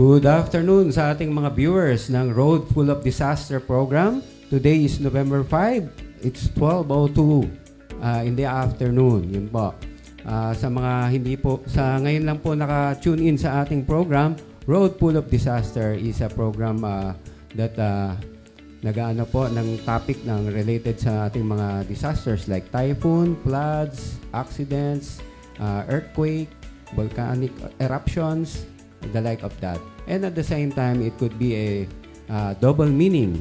Good afternoon sa ating mga viewers ng Road Full of Disaster program. Today is November 5. It's 12:02 in the afternoon. Yun po. Sa mga hindi po, sa ngayon lang po naka-tune in sa ating program, Road Full of Disaster is a program that nag-aano po ng topic ng related sa ating mga disasters like typhoon, floods, accidents, earthquake, volcanic eruptions, the like of that. And at the same time, it could be a double meaning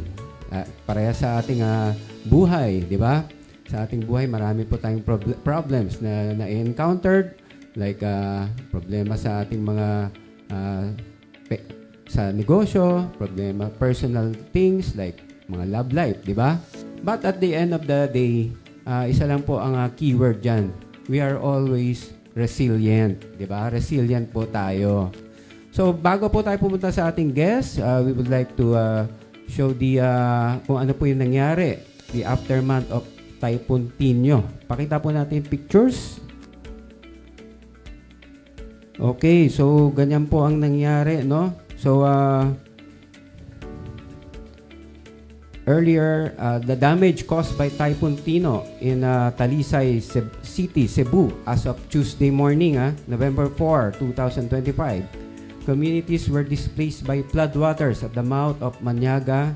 pareha sa ating buhay, di ba? Sa ating buhay, marami po tayong problems na encountered, like problema sa ating mga sa negosyo, problema, personal things like mga love life, di ba? But at the end of the day, isa lang po ang keyword dyan. We are always resilient, di ba? Resilient po tayo. So, bago po tayo pumunta sa ating guest, we would like to show the kung ano po yung nangyari, the aftermath of Typhoon Tinio. Pakita po natin pictures. Okay, so ganyan po ang nangyari, no? So, earlier, the damage caused by Typhoon Tinio in Talisay City, Cebu, as of Tuesday morning, November 4, 2025. Communities were displaced by floodwaters at the mouth of Maniaga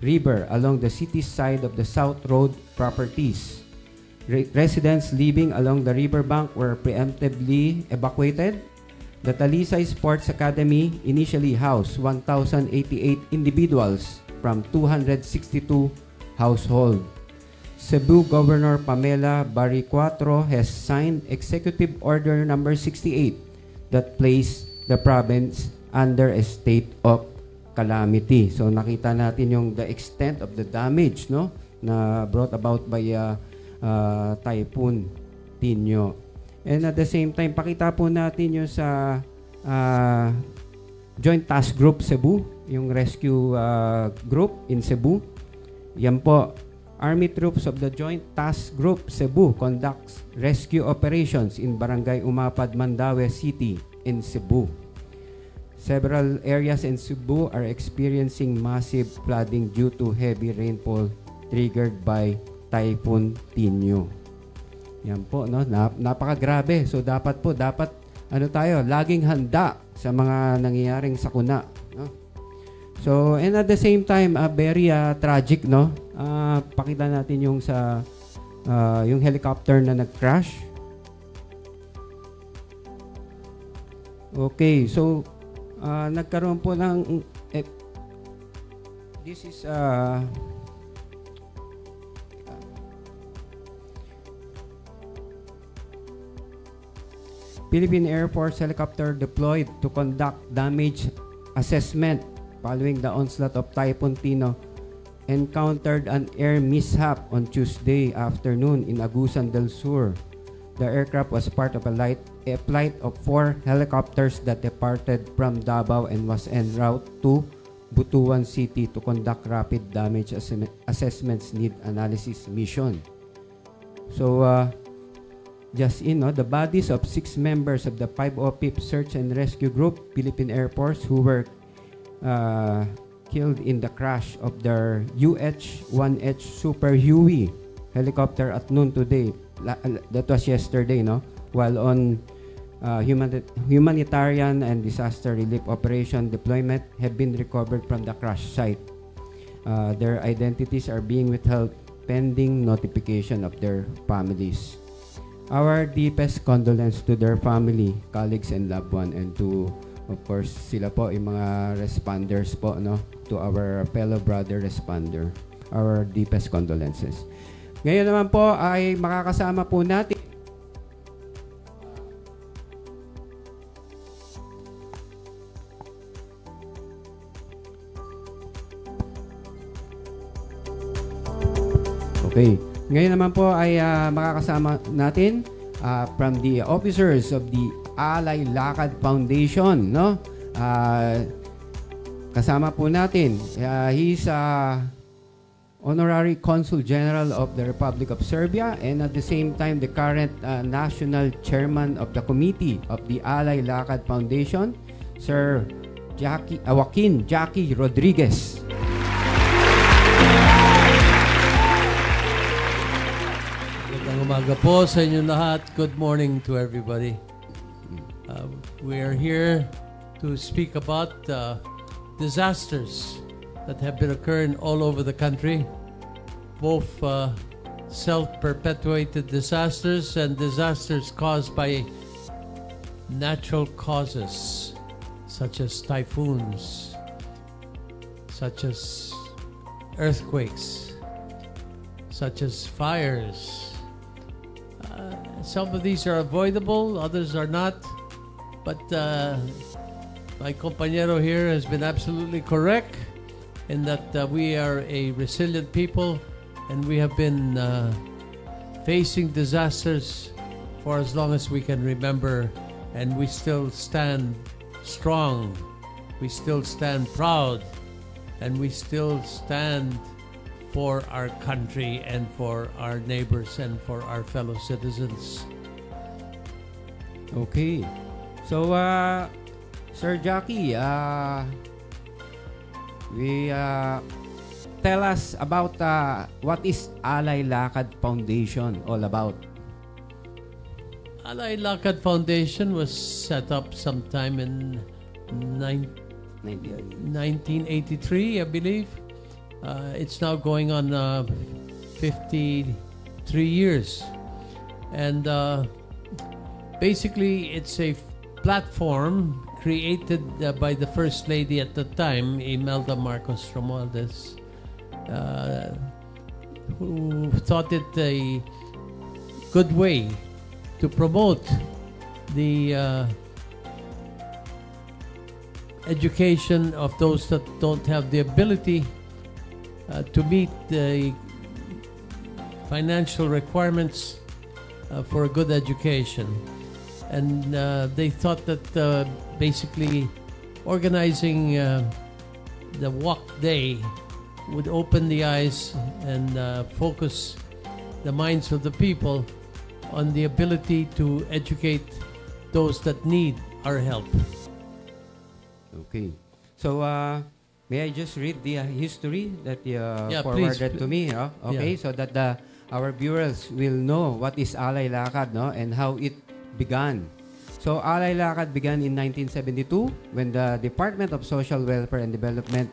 River along the city's side of the South Road properties. Residents living along the riverbank were preemptively evacuated. The Talisay Sports Academy initially housed 1,088 individuals from 262 households. Cebu Governor Pamela Baricuatro has signed Executive Order Number 68 that placed the province under a state of calamity. So nakita natin yung the extent of the damage, no, na brought about by Typhoon Tinio. And at the same time, pakita po natin yung sa Joint Task Group Cebu, yung rescue group in Cebu. Yan po, Army troops of the Joint Task Group Cebu conducts rescue operations in Barangay Umapad, Mandaue City in Cebu. Several areas in Cebu are experiencing massive flooding due to heavy rainfall triggered by Typhoon Tinio. Yan po, no? Napakagrabe. So dapat ano tayo, laging handa sa mga nangyayaring sakuna, no? So, and at the same time, very tragic, no? Pakita natin yung sa yung helicopter na nag-crash. Okay, so nagkaroon po ng this is Philippine Air Force helicopter deployed to conduct damage assessment following the onslaught of Typhoon Tinio encountered an air mishap on Tuesday afternoon in Agusan del Sur. The aircraft was part of a flight of 4 helicopters that departed from Davao and was en route to Butuan City to conduct rapid damage assessments need analysis mission. So, just the bodies of 6 members of the 505th Search and Rescue Group, Philippine Air Force, who were killed in the crash of their UH-1H Super Huey helicopter at noon today. That was yesterday, no? While on humanitarian and disaster relief operation deployment have been recovered from the crash site. Their identities are being withheld pending notification of their families. Our deepest condolence to their family, colleagues, and loved one, and to, of course, sila po yung mga responders po, no? To our fellow brother responder, our deepest condolences. Ngayon naman po ay makakasama po natin Okay. Ngayon naman po ay makakasama natin from the officers of the Alay Lakad Foundation, no? Kasama po natin. He's Honorary Consul General of the Republic of Serbia, and at the same time the current National Chairman of the Committee of the Alay Lakad Foundation, Sir Joaquin Jackie Rodriguez. Magandang umaga po sa inyo lahat. Good morning to everybody. We are here to speak about disasters that have been occurring all over the country, both self-perpetuated disasters and disasters caused by natural causes, such as typhoons, such as earthquakes, such as fires. Some of these are avoidable, others are not, but my compañero here has been absolutely correct in that we are a resilient people, and we have been facing disasters for as long as we can remember, and we still stand strong, we still stand proud, and we still stand for our country and for our neighbors and for our fellow citizens. Okay. So, Sir Jackie, tell us about what is Alay Lakad Foundation all about. Alay Lakad Foundation was set up sometime in 1983, I believe. It's now going on 53 years. And basically, it's a platform created by the First Lady at the time, Imelda Marcos Romualdez, who thought it a good way to promote the education of those that don't have the ability to meet the financial requirements for a good education. And they thought that basically organizing the walk day would open the eyes and focus the minds of the people on the ability to educate those that need our help. Okay. So, may I just read the history that you Yeah, forwarded please. to me? Okay, Yeah. so that our viewers will know what is Alay Lakad, no, and how it began. So, Alay Lakad began in 1972 when the Department of Social Welfare and Development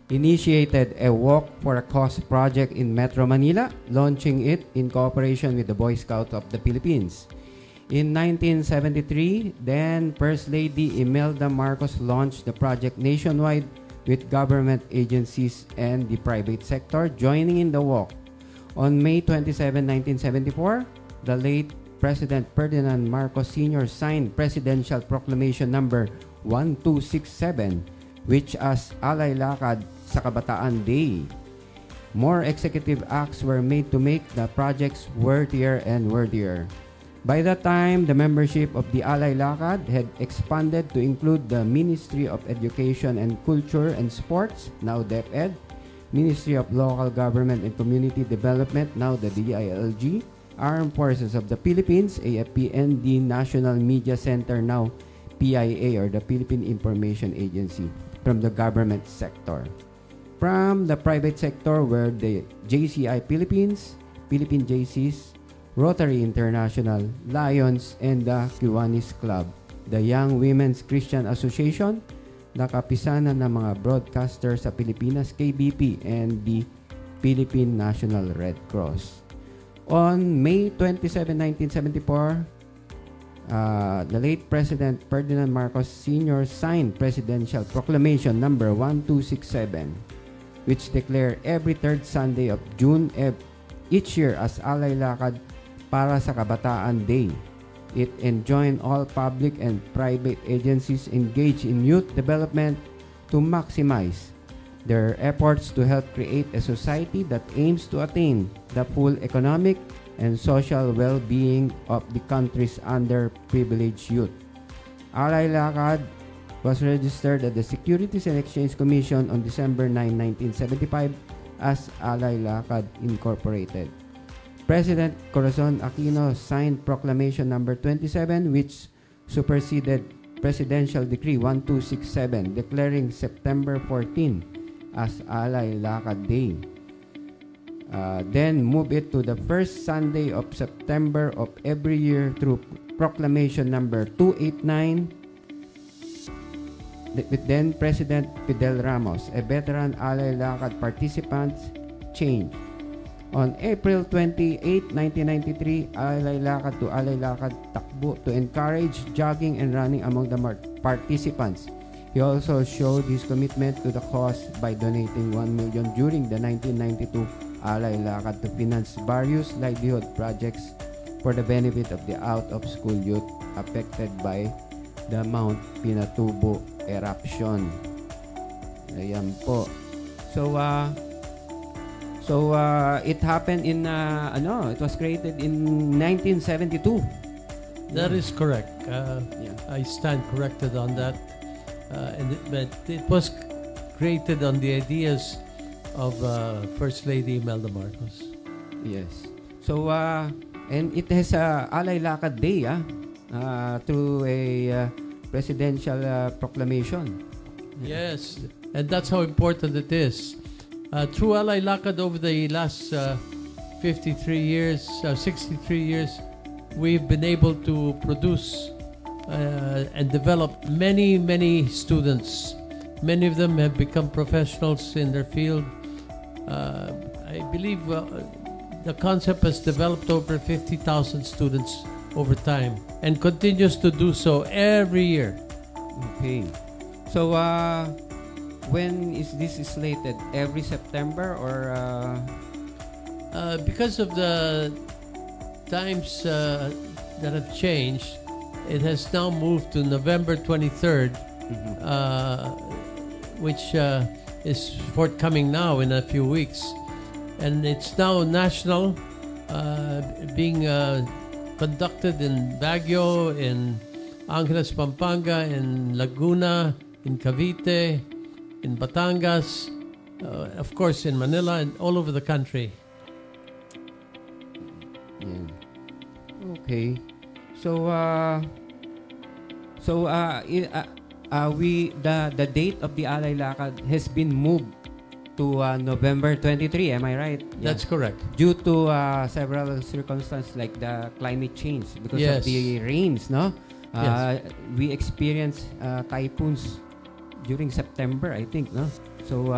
initiated a Walk for a Cause project in Metro Manila, launching it in cooperation with the Boy Scouts of the Philippines. In 1973, then First Lady Imelda Marcos launched the project nationwide with government agencies and the private sector joining in the walk. On May 27, 1974, the late President Ferdinand Marcos Sr. signed Presidential Proclamation number 1267, which as Alay Lakad sa Kabataan Day. More executive acts were made to make the projects worthier and worthier. By that time, the membership of the Alay Lakad had expanded to include the Ministry of Education and Culture and Sports, now DepEd, Ministry of Local Government and Community Development, now the DILG, Armed Forces of the Philippines, AFP, and the National Media Center, now PIA, or the Philippine Information Agency, from the government sector. From the private sector were the JCI Philippines, Philippine JCs, Rotary International, Lions, and the Kiwanis Club, the Young Women's Christian Association, the Kapisanan ng mga Broadcasters sa Pilipinas, KBP, and the Philippine National Red Cross. On May 27, 1974, the late President Ferdinand Marcos Sr. signed Presidential Proclamation number 1267, which declared every third Sunday of June each year as Alay Lakad para sa Kabataan Day. It enjoined all public and private agencies engaged in youth development to maximize their efforts to help create a society that aims to attain the full economic and social well-being of the country's underprivileged youth. Alay Lakad was registered at the Securities and Exchange Commission on December 9, 1975 as Alay Lakad Incorporated. President Corazon Aquino signed Proclamation number 27, which superseded Presidential Decree 1267 declaring September 14 as Alay Lakad Day. Then move it to the first Sunday of September of every year through Proclamation number 289 with then President Fidel Ramos, a veteran Alay Lakad participants change. On April 28, 1993, Alay Lakad to Alay Lakad Takbo to encourage jogging and running among the participants. He also showed his commitment to the cause by donating 1 million during the 1992 Alay Lakad to finance various livelihood projects for the benefit of the out-of-school youth affected by the Mount Pinatubo eruption. Ayan po. So it happened in it was created in 1972. That is correct. I stand corrected on that. But it was created on the ideas of First Lady Imelda Marcos. Yes. So and it has Alay Lakad Day through a presidential proclamation. Yes, and that's how important it is. Through Alay Lakad over the last 63 years, we've been able to produce and develop many students. Many of them have become professionals in their field. I believe the concept has developed over 50,000 students over time and continues to do so every year. Okay. So when is this slated? Every September or? Because of the times that have changed, it has now moved to November 23rd, which is forthcoming now in a few weeks. And it's now national, being conducted in Baguio, in Angeles, Pampanga, in Laguna, in Cavite, in Batangas, of course in Manila, and all over the country. Yeah. Okay. So the date of the Alay Lakad has been moved to November 23. Am I right? That's correct. Due to several circumstances like the climate change because of the rains, no? We experienced typhoons during September, I think, no? So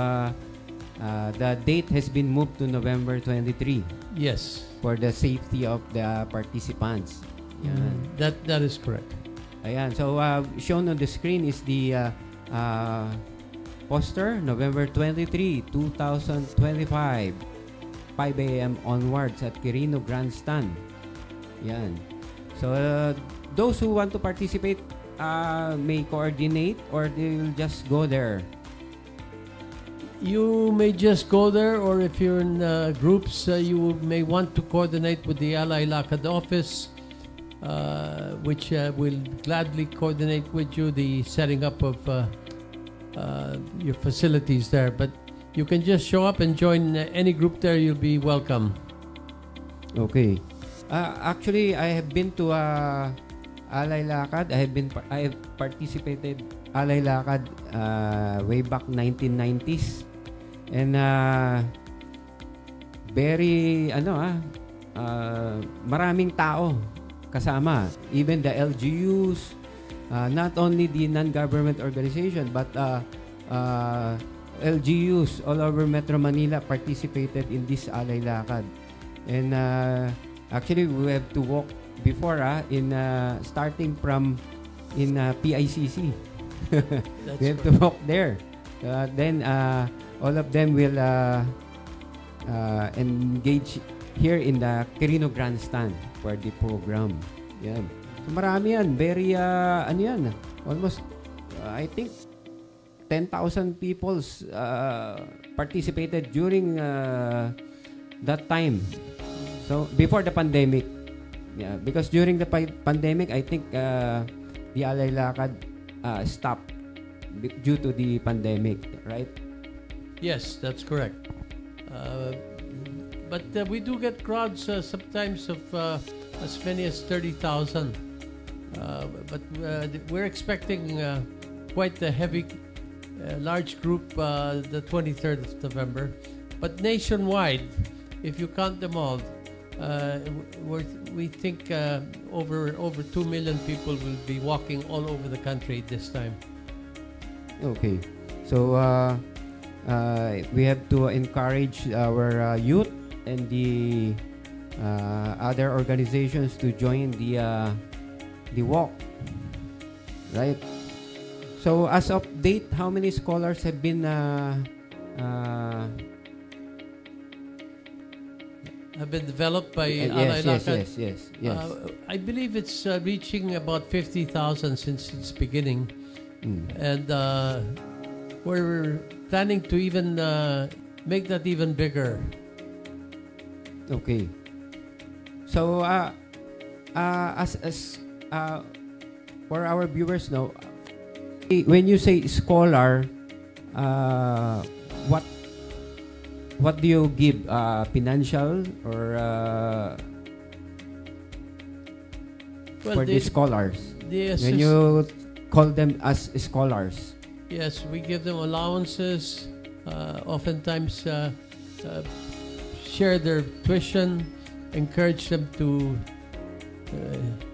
the date has been moved to November 23. Yes. For the safety of the participants. That is correct. Ayan. So shown on the screen is the poster, November 23, 2025, 5 a.m. onwards at Quirino Grandstand. Yan. So those who want to participate may coordinate or they will just go there. You may just go there, or if you're in groups, you may want to coordinate with the Alay Lakad office, which will gladly coordinate with you the setting up of your facilities there. But you can just show up and join any group there. You'll be welcome. Okay. Actually, I have been to Alay Lakad. I have participated Alay Lakad way back 1990s. And very maraming tao kasama, even the LGUs, not only the non-government organization but LGUs all over Metro Manila participated in this Alay Lakad. And actually we have to walk before starting from in PICC. We have to walk there. Then all of them will engage here in the Quirino Grandstand for the program. Yan. So marami yan. Very, almost, I think, 10,000 people participated during that time. So, before the pandemic. Yeah, because during the pandemic, I think the Alay Lakad stopped due to the pandemic, right? Yes, that's correct. But we do get crowds sometimes of as many as 30,000. But we're expecting quite a heavy, large group the 23rd of November. But nationwide, if you count them all, we think over 2 million people will be walking all over the country this time. Okay. So we have to encourage our youth and the other organizations to join the walk, right? So as of date, how many scholars have been developed by yes, Alay Lakad? yes. I believe it's reaching about 50,000 since its beginning. And we're planning to even make that even bigger. Okay. So as for our viewers now, when you say scholar, what do you give? Financial or for the scholars? When you call them as scholars. Yes, we give them allowances, oftentimes share their tuition, encourage them to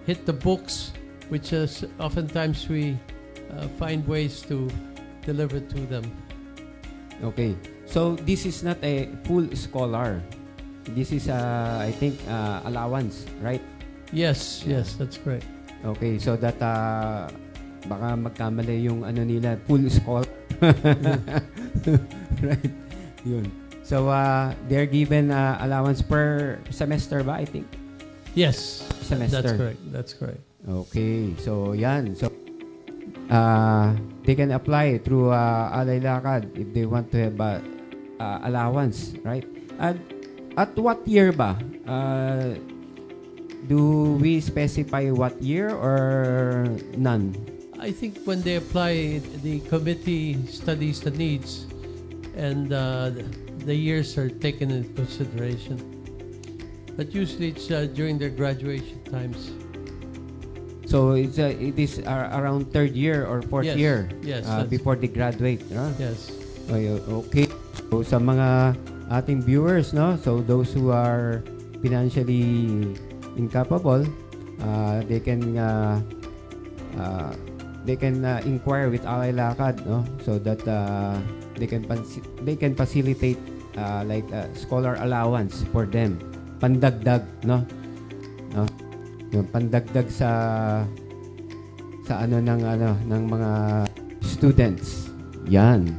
hit the books, which is oftentimes we find ways to deliver to them. Okay, so this is not a full scholar. This is, I think, allowance, right? Yes, that's correct. Okay, so that baka magkamali yung ano nila, full scholar. Right? Yun. So they're given allowance per semester ba, I think? Yes. Semester. That's correct. Okay, so yan. So they can apply through Alay Lakad if they want to have allowance, right? And at what year ba? Do we specify what year or none? I think when they apply, the committee studies the needs, and the years are taken into consideration. But usually it's during their graduation times. So it is around third year or fourth year before they graduate, no? Yes. Okay. So sa mga ating viewers, no? So those who are financially incapable, they can inquire with Alay Lakad, no? So that they can facilitate like scholar allowance for them. Pandagdag, no? Yung pandagdag sa ano ng mga students. Yan.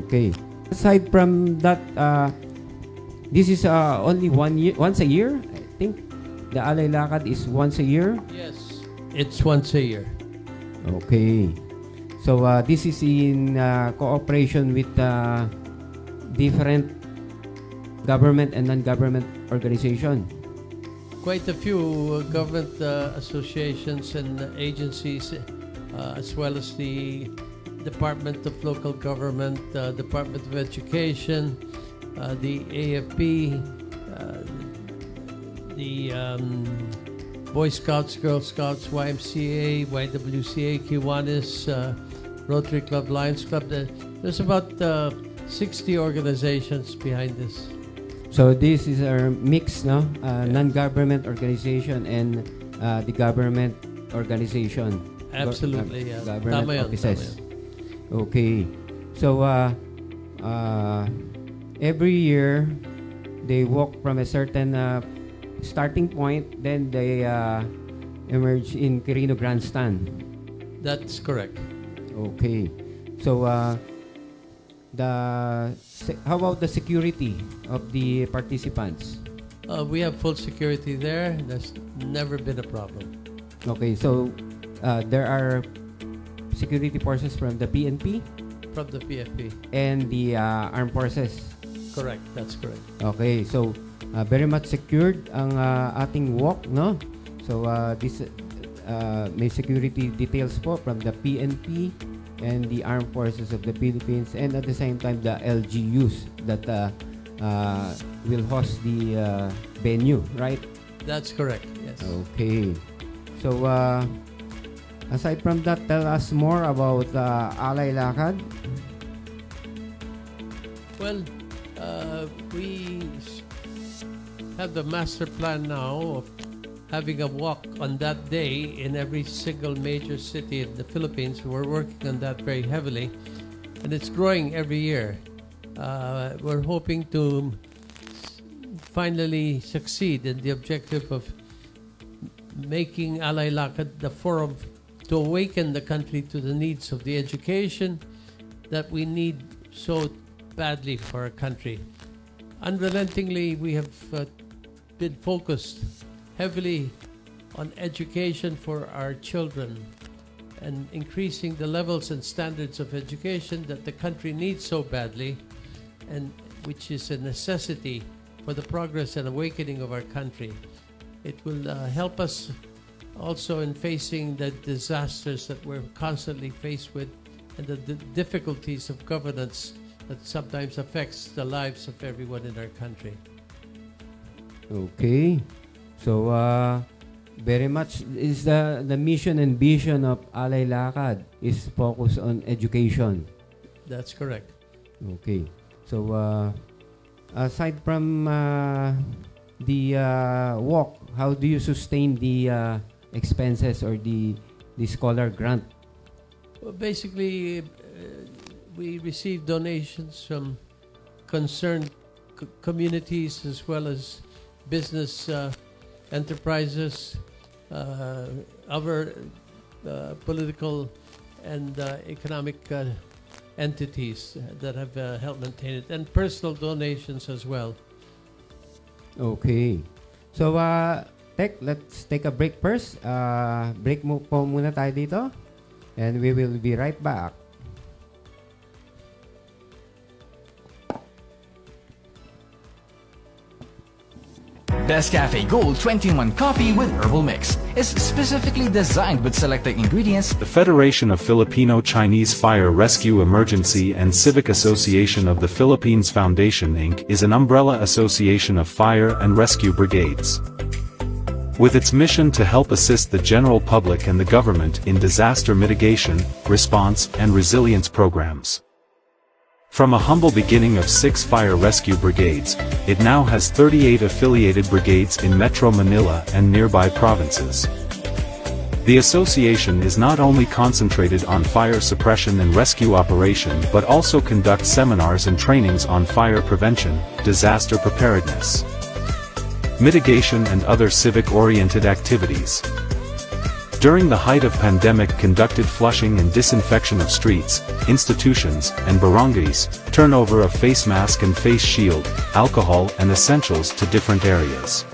Okay. Aside from that, this is only once a year. I think the Alay Lakad is once a year. Yes, it's once a year. Okay. So this is in cooperation with different government and non-government organization. Quite a few government associations and agencies, as well as the Department of Local Government, Department of Education, the AFP, the Boy Scouts, Girl Scouts, YMCA, YWCA, Kiwanis, Rotary Club, Lions Club. There's about 60 organizations behind this. So this is a mix, no? Non-government organization and the government organization. Absolutely, yeah. Government offices. Okay. So every year they walk from a certain starting point, then they emerge in Quirino Grandstand. That's correct. Okay. So how about the security of the participants? We have full security there. There's never been a problem. Okay, so there are security forces from the PNP? From the PFP. And the armed forces? Correct, that's correct. Okay, so very much secured ang ating walk, no? So this may security details po from the PNP and the armed forces of the Philippines, and at the same time the LGUs that will host the venue, right? That's correct, yes. Okay. So, aside from that, tell us more about Alay Lakad. Well, we have the master plan now of having a walk on that day in every single major city in the Philippines. We're working on that very heavily, and it's growing every year. We're hoping to finally succeed in the objective of making Alay Lakad the forum to awaken the country to the needs of the education that we need so badly for our country. Unrelentingly, we have been focused heavily on education for our children and increasing the levels and standards of education that the country needs so badly, and which is a necessity for the progress and awakening of our country. It will help us also in facing the disasters that we're constantly faced with and the difficulties of governance that sometimes affects the lives of everyone in our country. Okay. So, very much is the mission and vision of Alay Lakad is focused on education. That's correct. Okay. So, aside from the walk, how do you sustain the expenses or the scholar grant? Well, basically, we receive donations from concerned communities as well as business enterprises, other political and economic entities that have helped maintain it, and personal donations as well. Okay. So, let's take a break first. Break po muna tayo dito. And we will be right back. Nescafe Gold 21 coffee with herbal mix is specifically designed with selected ingredients. The Federation of Filipino-Chinese Fire Rescue Emergency and Civic Association of the Philippines Foundation Inc. is an umbrella association of fire and rescue brigades. With its mission to help assist the general public and the government in disaster mitigation, response, and resilience programs. From a humble beginning of 6 fire rescue brigades, it now has 38 affiliated brigades in Metro Manila and nearby provinces. The association is not only concentrated on fire suppression and rescue operation but also conducts seminars and trainings on fire prevention, disaster preparedness, mitigation and other civic-oriented activities. During the height of pandemic conducted flushing and disinfection of streets, institutions, and barangays, turnover of face mask and face shield, alcohol and essentials to different areas.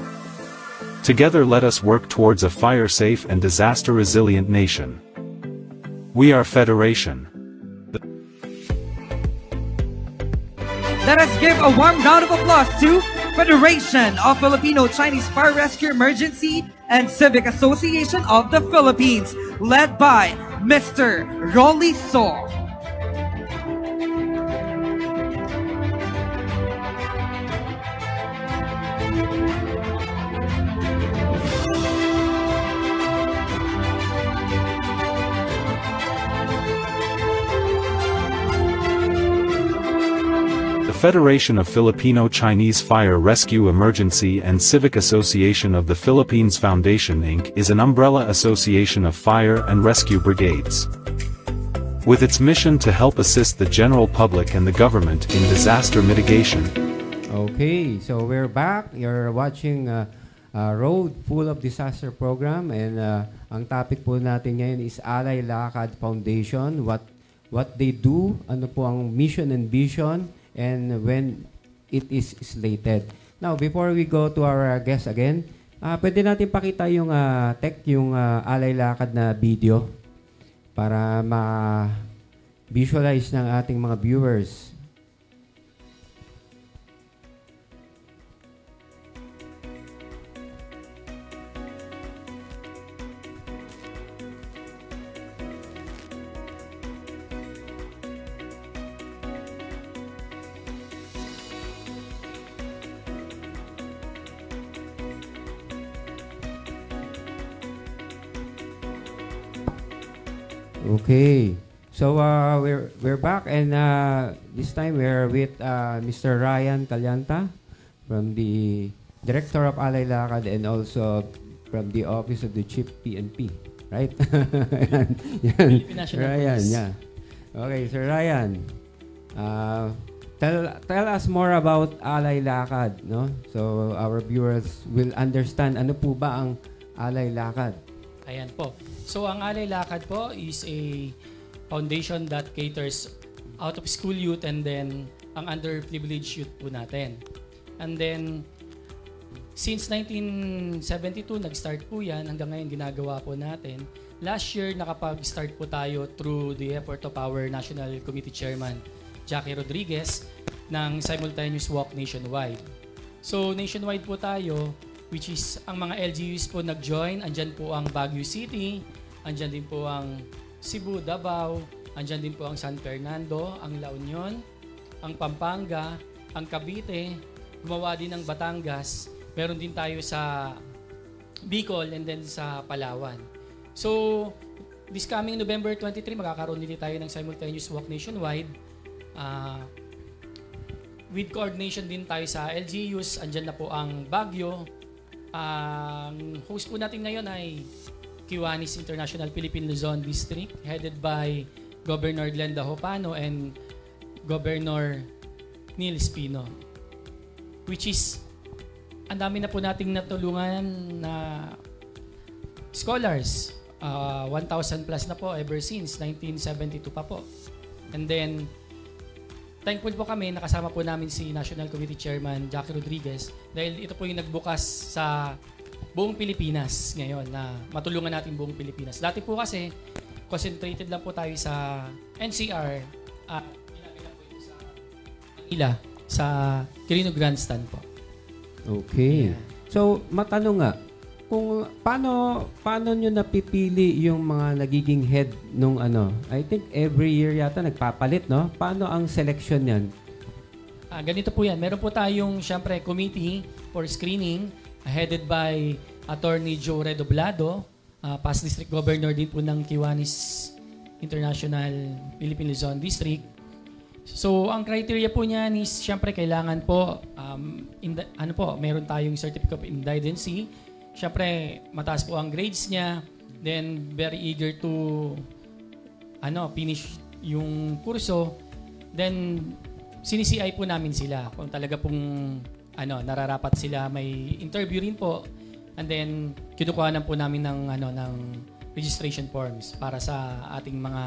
Together let us work towards a fire-safe and disaster-resilient nation. We are Federation. Let us give a warm round of applause to Federation of Filipino-Chinese Fire Rescue Emergency and Civic Association of the Philippines, led by Mr. Rolly So. Federation of Filipino-Chinese Fire Rescue Emergency and Civic Association of the Philippines Foundation Inc. is an umbrella association of fire and rescue brigades. With its mission to help assist the general public and the government in disaster mitigation. Okay, so we're back. You're watching Road Full of Disaster program, and ang topic po natin ngayon is Alay Lakad Foundation, what they do, ano po ang mission and vision, and when it is slated. Now, before we go to our guest again, pwede natin pakita yung yung Alay Lakad na video para ma-visualize ng ating mga viewers. Okay. So we're back, and this time we're with Mr. Ryan Calianta from the Director of Alay Lakad and also from the Office of the Chief PNP, right? Yan. Ryan, yeah. Okay, Sir Ryan. Tell us more about Alay Lakad, no? So our viewers will understand ano po ba ang Alay Lakad. Ayan po. So ang Alay Lakad po is a foundation that caters out of school youth and then ang underprivileged youth po natin. And then since 1972 nag-start po yan, hanggang ngayon ginagawa po natin. Last year nakapag-start po tayo through the effort of our National Committee Chairman Jackie Rodriguez ng simultaneous walk nationwide. So nationwide po tayo, which is ang mga LGUs po nag-join. Andyan po ang Baguio City, andyan din po ang Cebu, Davao, andyan din po ang San Fernando, ang La Union, ang Pampanga, ang Cavite, gumawa din ng Batangas, meron din tayo sa Bicol and then sa Palawan. So, this coming November 23, magkakaroon din tayo ng simultaneous walk nationwide. With coordination din tayo sa LGUs, andyan na po ang Baguio. Ang host po natin ngayon ay Kiwanis International Philippine Luzon District, headed by Governor Glenda Hopano and Governor Neil Espino. Which is, ang dami na po nating natulungan na scholars. 1,000 plus na po ever since 1972 pa po. And then, thankful po kami, nakasama po namin si National Committee Chairman Jackie Rodriguez dahil ito po yung nagbukas sa buong Pilipinas ngayon na matulungan natin buong Pilipinas. Dati po kasi, concentrated lang po tayo sa NCR at pinagila po ito sa Manila, sa Quirino Grandstand po. Okay. Yeah. So, matanong nga, kung paano nyo napipili yung mga nagiging head nung ano? I think every year yata nagpapalit, no? Paano ang selection yan? Ganito po yan. Meron po tayong, syempre, committee for screening headed by Attorney Joe Redoblado, past district governor din po ng Kiwanis International Philippine Luzon District. So, ang criteria po niyan is, syempre, kailangan po, meron tayong certificate of indigency. Syempre, mataas po ang grades niya. Then, very eager to finish yung kurso. Then, sinisi-CI po namin sila kung talaga pong nararapat sila. May interview rin po. And then, kinukuhanan po namin ng registration forms para sa ating mga...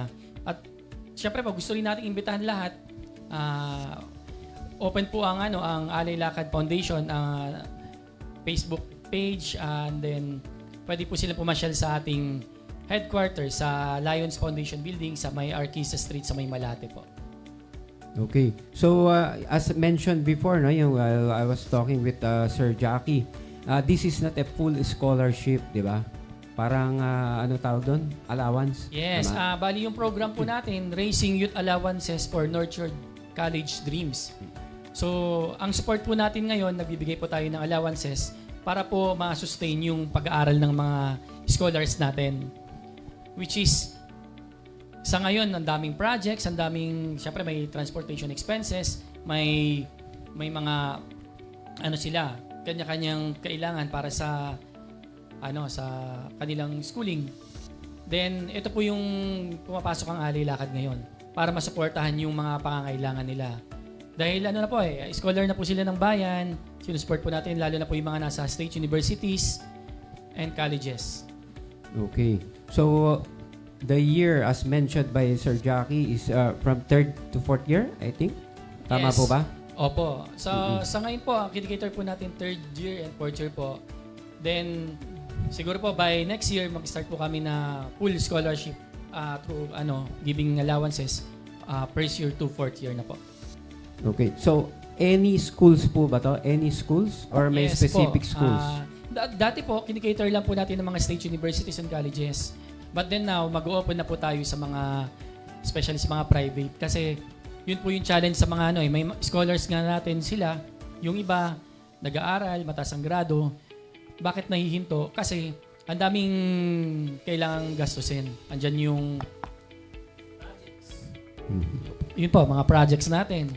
At, syempre, pag gusto rin natin imbitahan lahat, open po ang Alay Lakad Foundation Facebook page, and then pwede po sila pumasyal sa ating headquarters sa Lions Foundation Building sa may Arquisa Street sa may Malate po. Okay. So as mentioned before, no, I was talking with Sir Jackie. This is not a full scholarship, di ba? Parang ano tawag doon? Allowance? Yes. Bali yung program po natin, Raising Youth Allowances for Nurtured College Dreams. So, ang support po natin ngayon, nagbibigay po tayo ng allowances para po ma-sustain yung pag-aaral ng mga scholars natin. Which is, sa ngayon, ang daming projects, ang daming, syempre may transportation expenses, may mga, sila, kanya-kanyang kailangan para sa kanilang schooling. Then, ito po yung pumapasok ang Alay Lakad ngayon para masuportahan yung mga pangangailangan nila. Dahil scholar na po sila ng bayan, sinusupport po natin lalo na po yung mga nasa state universities and colleges. Okay. So, the year as mentioned by Sir Jackie is from 3rd to 4th year, I think? Tama Yes. po ba? Opo. Sa ngayon po, ang indicator po natin 3rd year and 4th year po. Then, siguro po by next year, mag-start po kami na full scholarship through giving allowances first year to 4th year na po. Okay. So, any schools po ba to? Any schools? Or may Yes specific po. schools? Dati po, kinikater lang po natin ng mga state universities and colleges. But then now, mag-open na po tayo sa mga especially sa mga private. Kasi yun po yung challenge sa mga may scholars nga natin sila. Yung iba, nag-aaral, mataas ang grado. Bakit nahihinto? Kasi ang daming kailangang gastusin. Andyan yung Yun po, mga projects natin.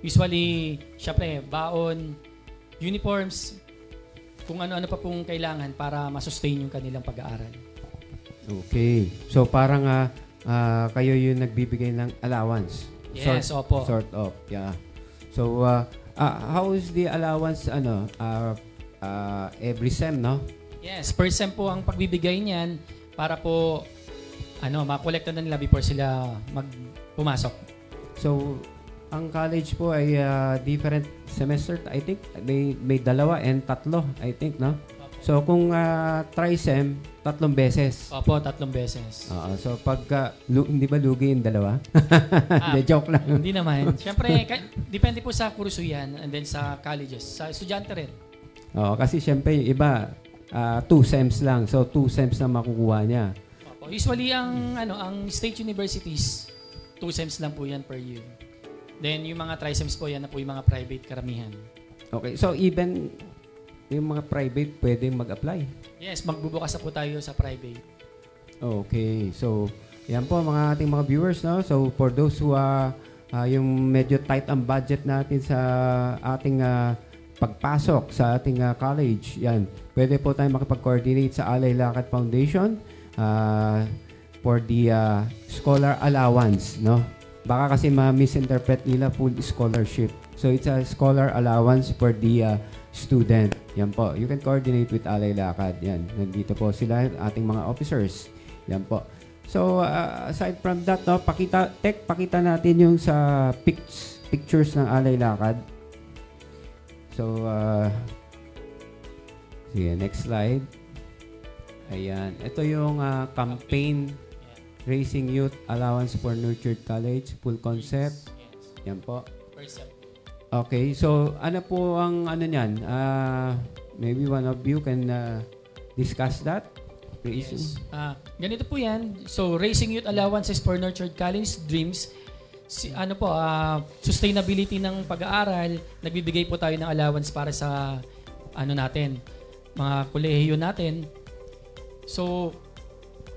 Usually, syempre, baon, uniforms, kung ano-ano pa pong kailangan para masustain yung kanilang pag-aaral. Okay. So parang kayo yung nagbibigay ng allowance. Yes, opo. Sort of, yeah. So how is the allowance every sem, no? Yes, per sem po ang pagbibigay niyan para po makolekta na nila before sila pumasok. So ang college po ay different semester, I think. May 2 and 3, I think, no? So kung tri-sem, 3 beses. Opo, 3 beses. So pagka, hindi ba lugi yung 2? Hindi, joke lang. Hindi naman. Siyempre, depende po sa kurso yan and then sa colleges. Sa estudyante rin. Kasi siyempre yung iba, 2 sems lang. So 2 sems na makukuha niya. Opo. Usually ang state universities, 2 sems lang po yan per year. Then yung mga tri-sems po yan na po yung mga private karamihan. Okay, so even yung mga private pwedeng mag-apply. Yes, magbubukas na po tayo sa private. Okay, so yan po mga ating mga viewers, no? So for those who yung medyo tight ang budget natin sa ating pagpasok sa ating college, yan, pwede po tayong makipag-coordinate sa Alay Lakad Foundation for the scholar allowance, no? Baka kasi ma-misinterpret nila full scholarship. So it's a scholar allowance for the student. Yan po. You can coordinate with Alay Lakad. Yan. Nandito po sila, ating mga officers. Yan po. So, aside from that, no, pakita natin yung sa pictures ng Alay Lakad. So, sige, next slide. Ayan. Ito yung campaign Raising Youth Allowance for Nurtured College. Full concept. Yan po. Okay, so ano po ang niyan? Maybe one of you can discuss that. Yes. Ganito po yan. So, Raising Youth Allowances for Nurtured College Dreams. Sustainability ng pag-aaral. Nagbibigay po tayo ng allowance para sa natin, mga kolehiyo natin. So,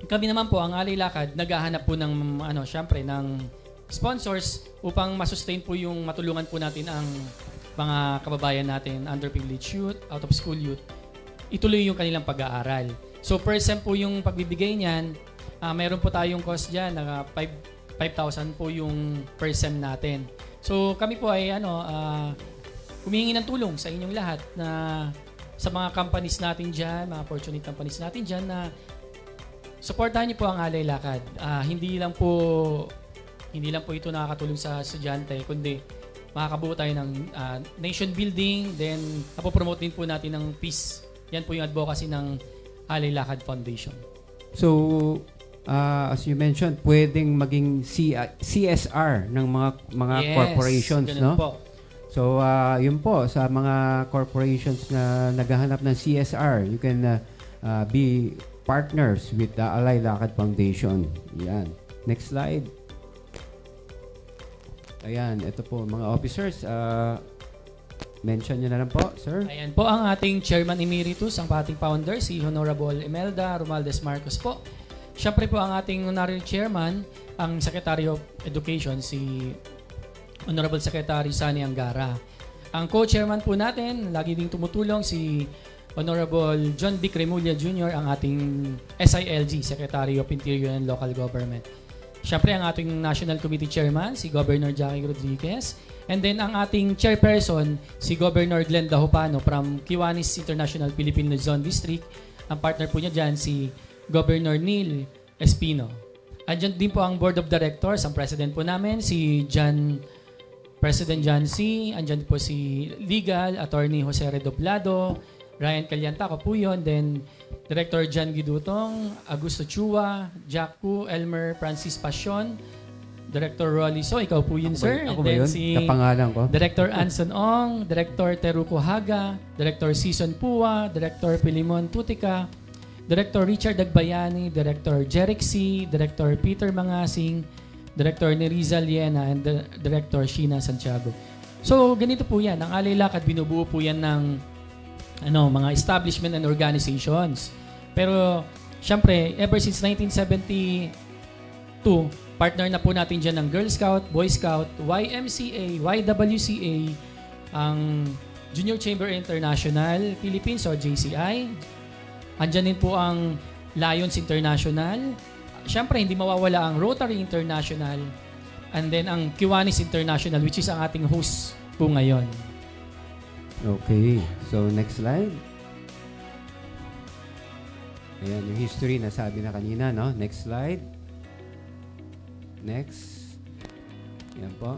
kami naman po, ang Alay Lakad, naghahanap po ng syempre ng sponsors upang masustain po yung matulungan po natin ang mga kababayan natin, underprivileged youth, out of school youth, ituloy yung kanilang pag-aaral. So per sem po yung pagbibigay niyan, meron po tayong cost diyan na 5,000 po yung per sem natin. So kami po ay humihingi ng tulong sa inyong lahat na sa mga companies natin diyan, mga fortunate companies natin diyan na supportahan niyo po ang Alay Lakad. Hindi lang po ito nakakatulong sa estudyante, kundi makakabuo tayo ng nation building, then napopromote din po natin ng peace. Yan po yung advocacy ng Alay Lakad Foundation. So, as you mentioned, pwedeng maging CSR ng mga corporations, no? Po. So, yun po, sa mga corporations na naghahanap ng CSR, you can be partners with the Alay Lakad Foundation. Yan. Next slide. Ayan, ito po mga officers. Mention nyo na lang po, sir. Ayan po ang ating Chairman Emeritus, ang ating founder, si Honorable Imelda Romualdez Marcos po. Siyempre po ang ating Honorary Chairman, ang Secretary of Education, si Honorable Secretary Sani Angara. Ang co-chairman po natin, lagi ding tumutulong, si Honorable John B. Cremulya Jr., ang ating SILG, Secretary of Interior and Local Government. Siyempre, ang ating National Committee Chairman, si Governor Jackie Rodriguez. And then, ang ating Chairperson, si Governor Glenn Dahopano from Kiwanis International Philippine Luzon District. Ang partner po niya dyan, si Governor Neil Espino. Andyan din po ang Board of Directors, ang President po namin, si President John C. Andyan po si Legal, Attorney Jose Redoblado, Ryan Calyanta, ako po yun. Then, Director John Gidutong, Augusto Chua, Jack Ku, Elmer Francis Passion, Director Rolly So, ikaw po yun, sir. Ako ba yun? Kapangalan ko. Director Anson Ong, Director Teruko Haga, Director Season Pua, Director Pilimon Tutika, Director Richard Agbayani, Director Jeric C., Director Peter Mangasing, Director Neriza Liena, and Director Sheena Santiago. So, ganito po yan. Ang Alay Lakad, binubuo po yan ng mga establishment and organizations. Pero, syempre, ever since 1972, Partner na po natin dyan ng Girl Scout, Boy Scout, YMCA, YWCA, ang Junior Chamber International Philippines o JCI. Andyan din po ang Lions International. Siyempre, hindi mawawala ang Rotary International. And then ang Kiwanis International, which is ang ating host po ngayon. Okay. So, next slide. Ayan, yung history na sabi na kanina, no? Next slide. Next. Ayan po.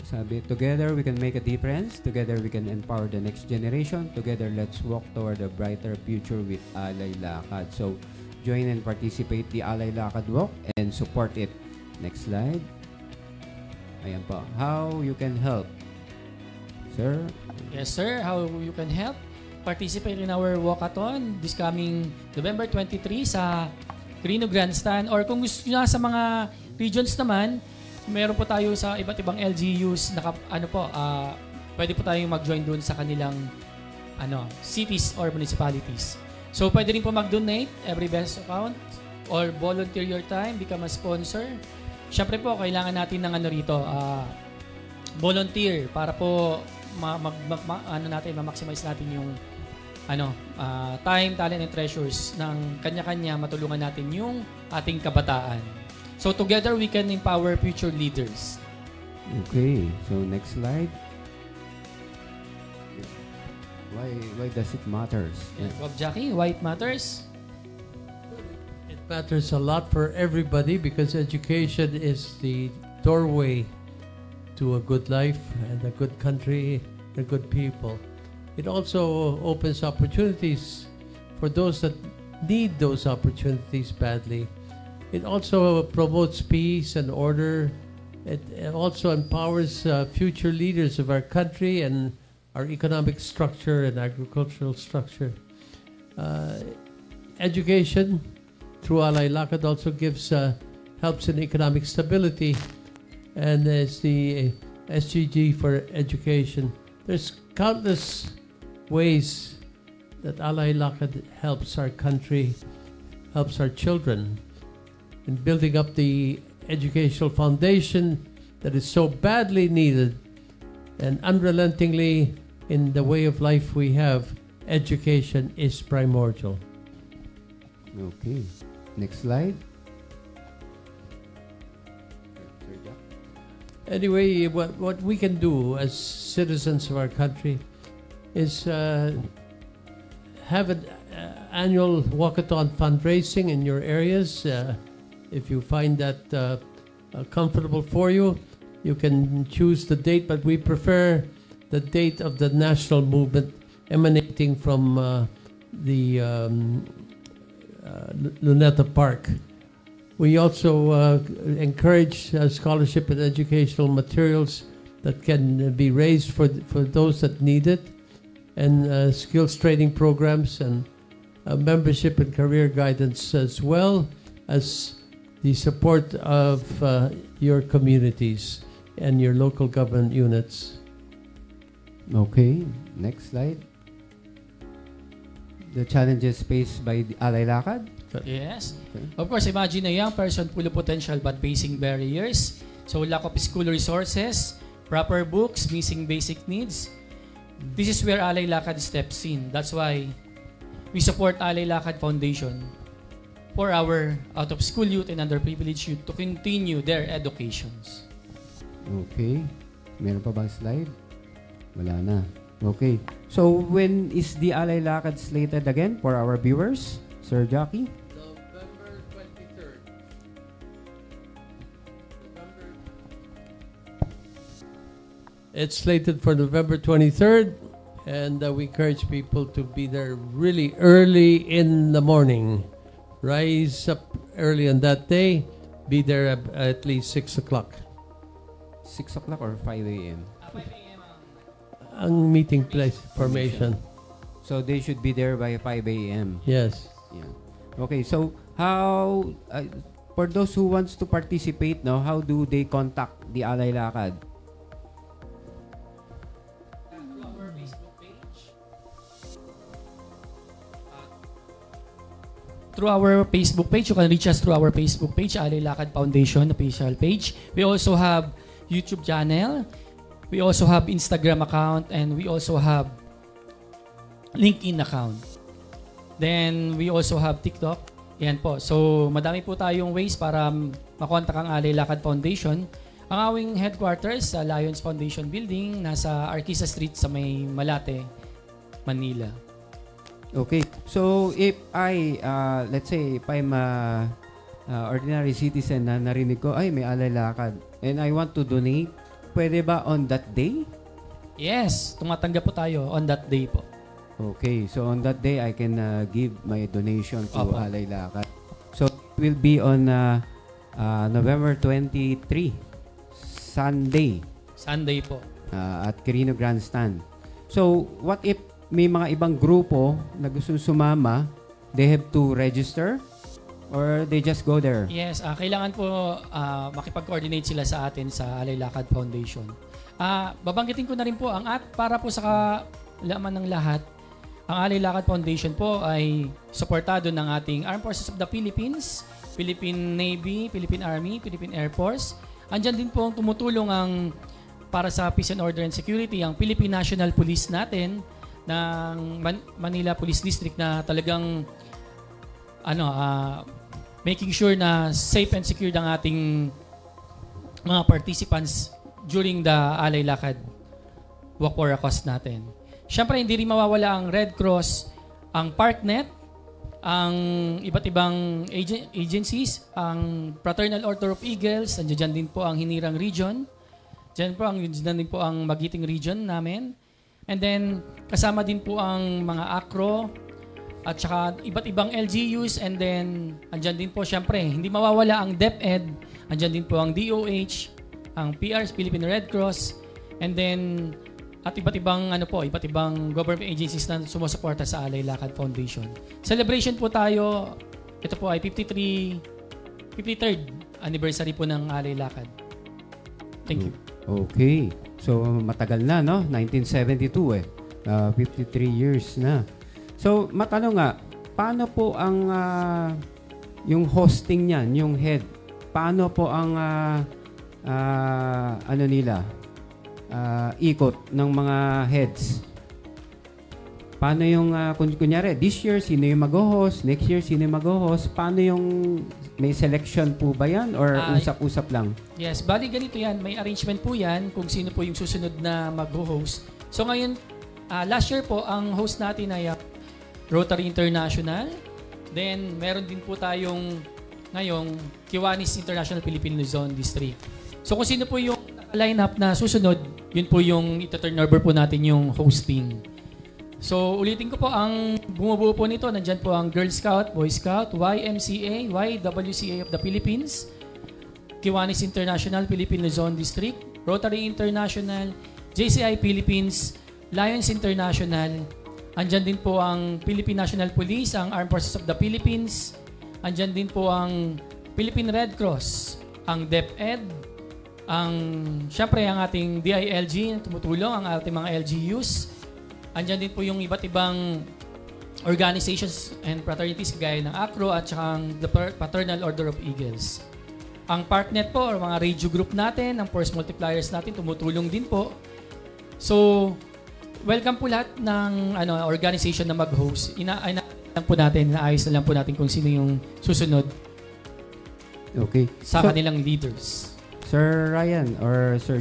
Sabi, together we can make a difference. Together we can empower the next generation. Together, let's walk toward a brighter future with Alay Lakad. So, join and participate the Alay Lakad Walk and support it. Next slide. Ayan po. How you can help. Sir? Yes, sir. How you can help? Participate in our walkathon this coming November 23 sa Quirino Grandstand. Or kung gusto nyo sa mga regions naman, meron po tayo sa iba't ibang LGUs na pwede po tayong mag-join doon sa kanilang cities or municipalities. So pwede rin po mag-donate every best account or volunteer your time, become a sponsor. Siyempre po kailangan natin ng volunteer para po ma-maximize natin yung time, talent, and treasures ng kanya-kanya, matulungan natin yung ating kabataan. So together we can empower future leaders. Okay. So next slide. Why does it matters? Yeah. Rob Jackie, why it matters? It matters a lot for everybody because education is the doorway to a good life and a good country and good people. It also opens opportunities for those that need those opportunities badly. It also promotes peace and order. It also empowers future leaders of our country and our economic structure and agricultural structure. Education through Alay Lakad also helps in economic stability, and it's the SGG for education. There's countless ways that Alay Lakad helps our country, helps our children in building up the educational foundation that is so badly needed and unrelentingly in the way of life we have, education is primordial. Okay. Next slide. Anyway, what we can do as citizens of our country is have an annual walkathon fundraising in your areas. If you find that comfortable for you, you can choose the date, but we prefer the date of the national movement emanating from the Luneta Park. We also encourage scholarship and educational materials that can be raised for those that need it, and skills training programs and membership and career guidance, as well as the support of your communities and your local government units. Okay. Next slide. The challenges faced by the Alay Lakad. Yes. Okay. Of course, imagine a young person full of potential but facing barriers. So lack of school resources, proper books, missing basic needs. This is where Alay Lakad steps in. That's why we support Alay Lakad Foundation for our out-of-school youth and underprivileged youth to continue their educations. Okay. Meron pa bang slide? Wala na. Okay. So, when is the Alay Lakad slated again for our viewers? Sir Jackie? November 23rd. It's slated for November 23rd, and we encourage people to be there really early in the morning. Rise up early on that day. Be there at least 6 o'clock. 6 o'clock or 5 a.m.? 5 a.m. Ang meeting place formation. So, they should be there by 5 a.m. Yes. Yeah. Okay, so how, for those who wants to participate, no, how do they contact the Alay Lakad? Our Facebook page. through our Facebook page. You can reach us through our Facebook page, Alay Lakad Foundation official page. We also have YouTube channel. We also have Instagram account, and we also have LinkedIn account. Then we also have TikTok. Yan po. So madami po tayong ways para makontak ang Alay Lakad Foundation. Ang aming headquarters sa Lions Foundation Building, nasa Arquisa Street sa may Malate, Manila. Okay. So if I, let's say, if I'm a ordinary citizen na narinig ko, ay may Alay Lakad, and I want to donate, pwede ba on that day? Yes, tumatanggap po tayo on that day po. Okay. So on that day, I can give my donation to Opo. Alay Lakad. So it will be on November 23, Sunday, Sunday po. at Quirino Grandstand. So what if may mga ibang grupo na gusto sumama, they have to register or they just go there? Yes, kailangan po makipag-coordinate sila sa atin sa Alay Lakad Foundation. Babanggitin ko na rin po para po sa kalaman ng lahat, ang Alay Lakad Foundation po ay suportado ng ating Armed Forces of the Philippines, Philippine Navy, Philippine Army, Philippine Air Force. Andyan din po ang tumutulong para sa peace and order and security, ang Philippine National Police natin ng Manila Police District na talagang making sure na safe and secure ang ating mga participants during the Alay Lakad Walk for a Cause natin. Siyempre, hindi rin mawawala ang Red Cross, ang ParkNet, ang iba't ibang agencies, ang Fraternal Order of Eagles, nandiyan din po ang Hinirang Region, dyan din po ang Magiting Region namin. And then, kasama din po ang mga ACRO, at saka iba't ibang LGUs, and then, andyan din po siyempre, hindi mawawala ang DepEd, andyan din po ang DOH, ang PRs, Philippine Red Cross, and then, at iba't ibang government agencies na sumusuporta sa Alay Lakad Foundation. Celebration po tayo. Ito po ay 53rd anniversary po ng Alay Lakad. Thank you. Okay. So matagal na, no? 1972 53 years na. So matanong nga, paano po ang yung hosting niyan, yung head? Paano po ang ikot ng mga heads? Paano yung, kunyari, this year, sino yung mag-host? Next year, sino yung mag-host? Paano yung, may selection po ba yan? Or usap-usap lang? Yes, bali ganito yan. May arrangement po yan kung sino po yung susunod na mag-host. So ngayon, last year po, ang host natin ay Rotary International. Then, meron din po tayong ngayong Kiwanis International Philippine Luzon District. So kung sino po yung lineup na susunod, yun po yung ito-turn over po natin yung hosting. So ulitin ko po, ang bumubuo po nito, nandyan po ang Girl Scout, Boy Scout, YMCA, YWCA of the Philippines, Kiwanis International Philippine Luzon District, Rotary International, JCI Philippines, Lions International. Andyan din po ang Philippine National Police, ang Armed Forces of the Philippines. Andyan din po ang Philippine Red Cross, ang DepEd, syempre ang ating DILG na tumutulong, ang ating mga LGUs. Andyan din po yung iba't ibang organizations and fraternities gaya ng ACRO at saka ang the Fraternal Order of Eagles. Ang ParkNet po, or mga radio group natin, ang Force Multipliers natin, tumutulong din po. So, welcome po lahat ng organization na mag-host. Inaayos na lang po natin kung sino yung susunod Okay. sa kanilang leaders. Sir Ryan or Sir,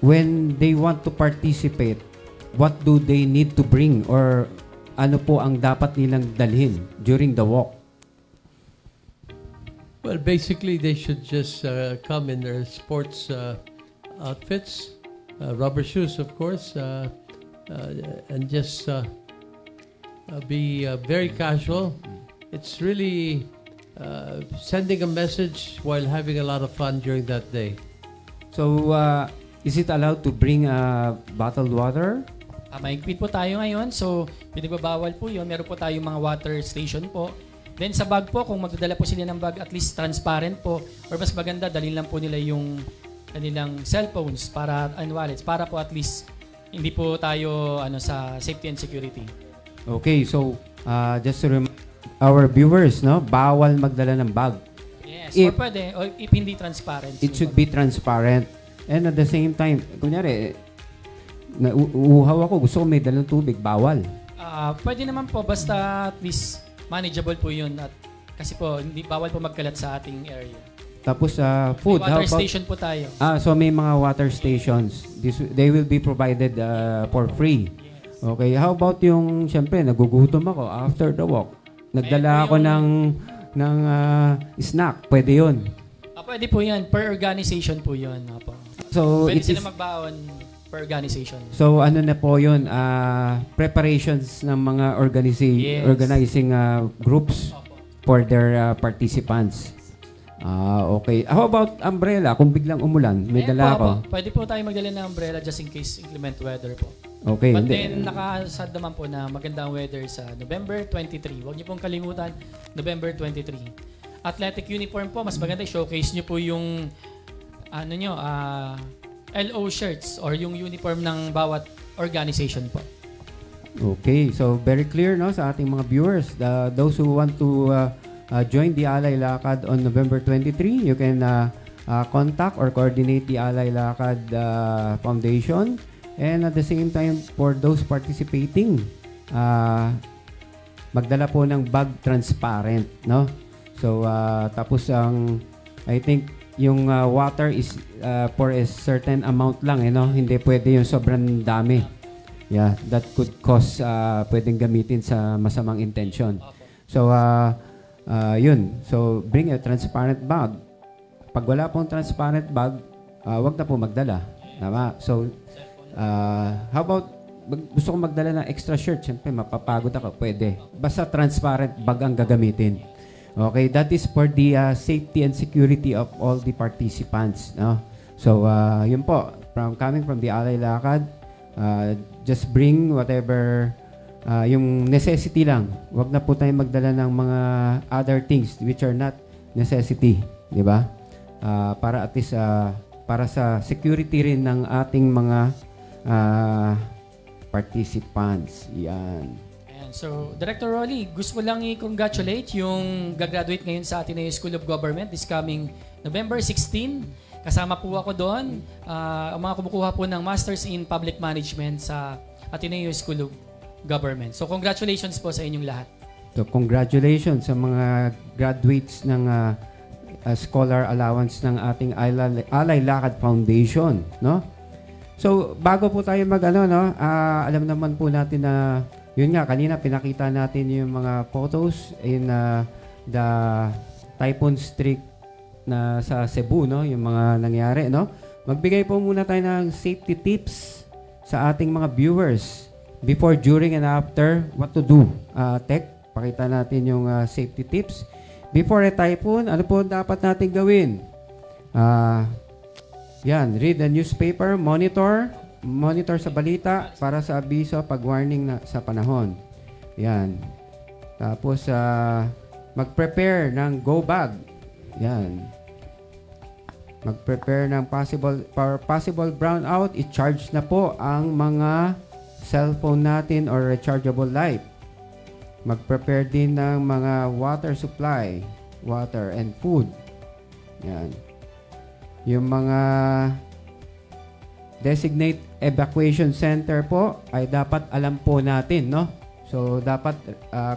when they want to participate, what do they need to bring or ano po ang dapat nilang dalhin during the walk? Well, basically, they should just come in their sports outfits, rubber shoes, of course, and just be very casual. It's really sending a message while having a lot of fun during that day. So, is it allowed to bring bottled water? Mahigpit po tayo ngayon, so pinagbabawal po yun. Meron po tayong mga water station po. Then sa bag po, kung magdadala po sila ng bag, at least transparent po, or mas maganda, dalhin lang po nila yung kanilang cellphones and wallets para po at least hindi po tayo sa safety and security. Okay, so just to remind our viewers, no, bawal magdala ng bag. Yes, If- or pwede, or if hindi transparent. It should be transparent. And at the same time, kunyari, uhaw ako, gusto ko may dalang tubig, bawal. Pwede naman po, basta at least manageable po yun. At, kasi po, hindi bawal po magkalat sa ating area. Tapos food, May how water about... station po tayo. So may mga water stations. They will be provided for free. Okay, how about yung, siyempre, nagugutom ako after the walk. Nagdala ako ng snack. Pwede yun. Pwede po yan. Per organization po yun. Apo. So, Pwede it is, sila magbaon per organization. so ano na po yun? Preparations ng mga Yes. organizing groups Opo. for their participants. Okay. How about umbrella? Kung biglang umulan, may Ayan dala po, ako. Apo. Pwede po tayo magdala ng umbrella just in case inclement weather po. Okay. But hindi. then, nakasad naman po na magandang weather sa November 23. Huwag niyo pong kalimutan, November 23. Athletic uniform po, mas maganda. Showcase niyo po yung LO shirts or yung uniform ng bawat organization po. Okay, so very clear no sa ating mga viewers. Those who want to join the Alay Lakad on November 23, you can contact or coordinate the Alay Lakad Foundation. And at the same time, for those participating, magdala po ng bag transparent, no? So, tapos I think yung water is for a certain amount lang, no? Hindi pwede yung sobrang dami. Yeah, that could cause pwedeng gamitin sa masamang intention. So, yun. So, bring a transparent bag. Pag wala pong transparent bag, wag na po magdala. Tama? So, how about gusto ko magdala ng extra shirt? Siyempre, mapapagod ako. Pwede. Basta transparent bag ang gagamitin. Okay, that is for the safety and security of all the participants. No? So, yun po. Coming from the Alay Lakad, just bring whatever yung necessity lang. Huwag na po tayong magdala ng mga other things which are not necessity. Di ba? Para at least para sa security rin ng ating mga participants. Yan. Ayan. So, Director Rolly, gusto ko lang i-congratulate yung gagraduate ngayon sa Ateneo School of Government this coming November 16. Kasama po ako doon. Ang mga kumukuha po ng Masters in Public Management sa Ateneo School of Government. So, congratulations po sa inyong lahat. So, congratulations sa mga graduates ng scholar allowance ng ating Alay Lakad Foundation, no? So, bago po tayo alam naman po natin na yun nga kanina pinakita natin yung mga photos in the typhoon streak na sa Cebu, no? Yung mga nangyari, no? Magbigay po muna tayo ng safety tips sa ating mga viewers before, during, and after what to do. Tech, pakita natin yung safety tips. Before a typhoon, ano po dapat natin gawin? Yan, read the newspaper, monitor sa balita para sa abiso pag warning na sa panahon. Yan. Tapos mag-prepare ng go bag. Yan. Mag-prepare ng possible brownout, i-charge na po ang mga cellphone natin or rechargeable light. Mag-prepare din ng mga water supply, water and food. Yan. Yung mga designate evacuation center po ay dapat alam po natin, no? So, dapat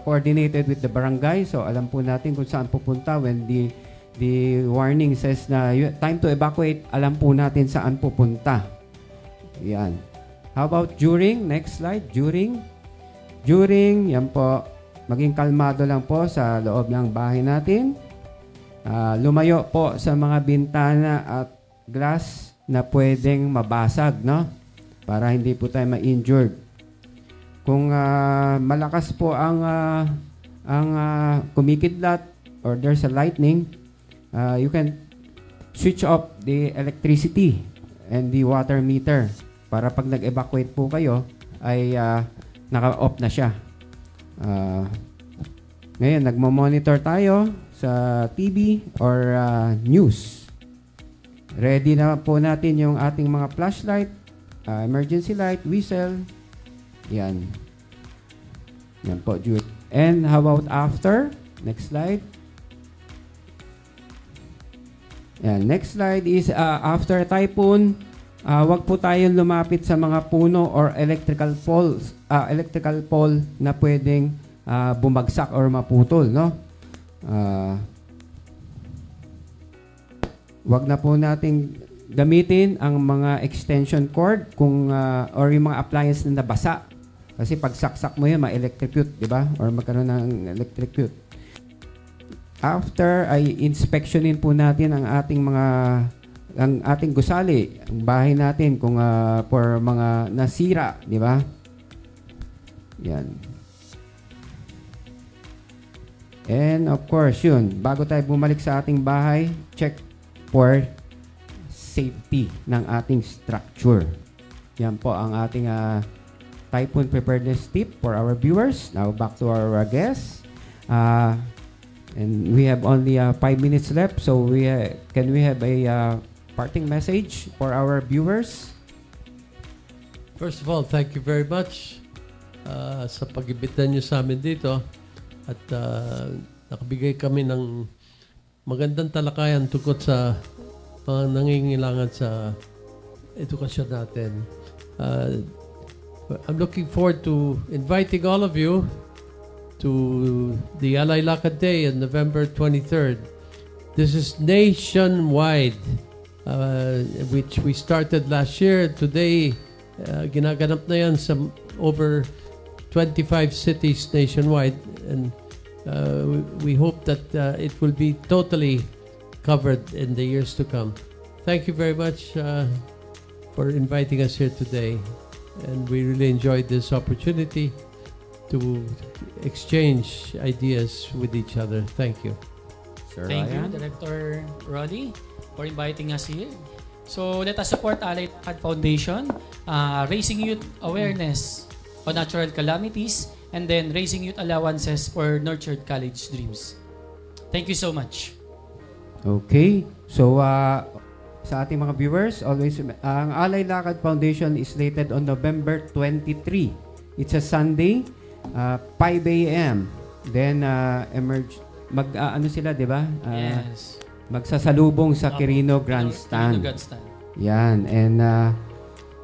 coordinated with the barangay. So, alam po natin kung saan pupunta when the warning says na time to evacuate, alam po natin saan pupunta. Yan. How about during? Next slide. During, yan po, maging kalmado lang po sa loob ng bahay natin. Lumayo po sa mga bintana at glass na pwedeng mabasag, no? Para hindi po tayo ma-injured. Kung malakas po ang kumikidlat or there's a lightning, you can switch off the electricity and the water meter para pag nag-evacuate po kayo ay naka-off na siya. Ngayon, nagmo-monitor tayo sa TV or news. Ready na po natin yung ating mga flashlight, emergency light, whistle. Yan. Yan po. And how about after? Next slide. Yan. Next slide is after typhoon, wag po tayong lumapit sa mga puno or electrical pole na pwedeng bumagsak or maputol, no? Wag na po nating gamitin ang mga extension cord kung or yung mga appliance na nabasa. Kasi pag saksak mo yun, ma-electrocute, di ba? Or magkaroon ng electrocute. After ay inspectionin po natin ang ating gusali, ang bahay natin kung for mga nasira, di ba? Yan. And of course, yun, bago tayo bumalik sa ating bahay, check for safety ng ating structure. Yan po ang ating typhoon preparedness tip for our viewers. Now back to our guests. And we have only 5 minutes left, so can we have a parting message for our viewers? First of all, thank you very much sa pag-imbita nyo sa amin dito at nakabigay kami ng magandang talakayan tungkol sa mga nangingailangan sa edukasyon natin. I'm looking forward to inviting all of you to the Alay Lakad Day on November 23rd. This is nationwide, which we started last year. Today, ginaganap na yan sa over 25 cities nationwide, and we hope that it will be totally covered in the years to come. Thank you very much for inviting us here today, and we really enjoyed this opportunity to exchange ideas with each other. Thank you. Sir Thank Ryan? you, Director Roddy, for inviting us here. So let us support Alay Lakad Foundation, raising youth awareness on natural calamities, and then raising youth allowances for nurtured college dreams. Thank you so much. Okay. So, sa ating mga viewers, always, ang Alay Lakad Foundation is slated on November 23. It's a Sunday, 5 a.m. Then, ano sila, di ba? Yes. Magsasalubong sa Quirino Grandstand. Quirino Grandstand. Yan. And,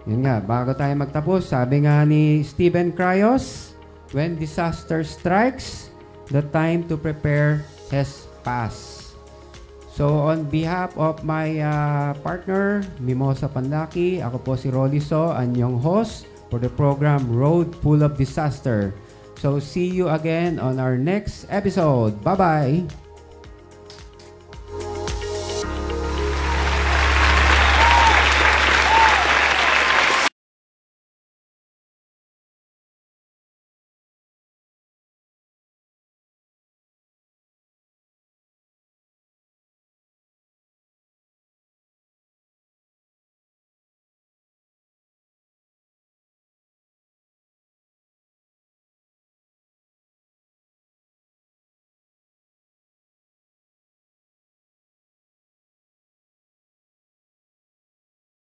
yun nga, bago tayo magtapos, sabi nga ni Stephen Cryos, when disaster strikes, the time to prepare has passed. So, on behalf of my partner, Mimosa Panlaki, ako po si Rolly So, ang inyong host for the program Road Full of Disaster. So, see you again on our next episode. Bye-bye!